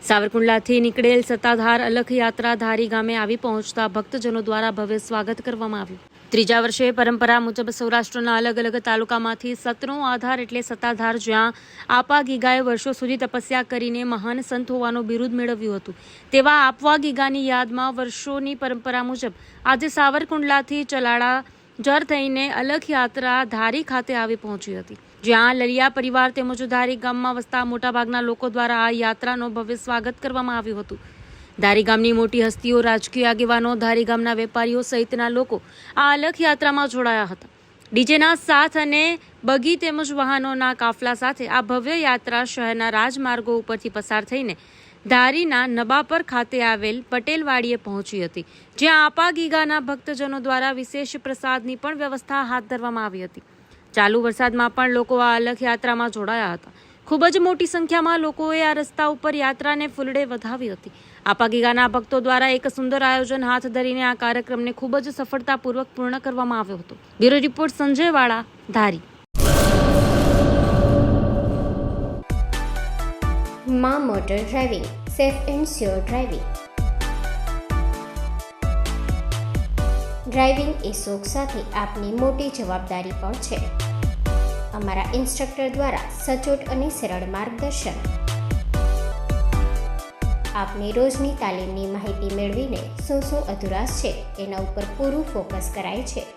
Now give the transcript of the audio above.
સાવરકુંડલાથી નીકળેલ સત્તાધાર અલખ યાત્રા ધારી ગામે આવી પહોંચતા ભક્તજનો દ્વારા ભવ્ય સ્વાગત કરવામાં આવ્યું। ત્રીજા વર્ષે પરંપરા મુજબ સૌરાષ્ટ્રના અલગ અલગ તાલુકામાંથી સતનો આધાર એટલે સત્તાધાર, જ્યાં આપા ગીગાએ વર્ષો સુધી તપસ્યા કરીને મહાન સંત હોવાનું બિરુદ મેળવ્યું હતું, તેવા આપવા ગીગાની યાદમાં વર્ષોની પરંપરા મુજબ આજે સાવરકુંડલાથી ચલાળા જર થઈને અલખ યાત્રા ધારી ખાતે આવી પહોંચી હતી, જ્યાં લલિયા પરિવાર તેમજ ધારી ગામમાં વસતા મોટાભાગના લોકો દ્વારા આ યાત્રાનો ભવ્ય સ્વાગત કરવામાં આવ્યું હતું। ધારી ગામની મોટી હસ્તીઓ, રાજકીય આગેવાનો, ધારી ગામના વેપારીઓ સહિતના લોકો આ અલખ યાત્રામાં જોડાયા હતા। ડીજેના સાથ અને બગી તેમજ વાહનોના કાફલા સાથે આ ભવ્ય યાત્રા શહેરના રાજમાર્ગો ઉપરથી પસાર થઈને ધારીના નબાપર ખાતે આવેલ પટેલવાડીએ પહોંચી હતી, જ્યાં આપા ગીગાના ભક્તજનો દ્વારા વિશેષ પ્રસાદની પણ વ્યવસ્થા હાથ ધરવામાં આવી હતી। ચાલુ વરસાદમાં પણ લોકો આ અલખ યાત્રામાં જોડાયા હતા। ખૂબ જ મોટી સંખ્યામાં લોકોએ આ રસ્તા ઉપર યાત્રાને ફૂલડે વધાવી હતી। આપા ગીગાના ભક્તો દ્વારા એક સુંદર આયોજન હાથ ધરીને આ કાર્યક્રમને ખૂબ જ સફળતાપૂર્વક પૂર્ણ કરવામાં આવ્યો હતો। બ્યુરો રિપોર્ટ સંજય વાળા, ધારી। માં motor driving, safe and sure driving. Driving એ શોખ સાથે આપની મોટી જવાબદારી પણ છે। અમારા ઇન્સ્ટ્રક્ટર દ્વારા સચોટ અને સરળ માર્ગદર્શન। આપની રોજની તાલીમની માહિતી મેળવીને શું અધુરાશ છે એના ઉપર પૂરું ફોકસ કરાય છે।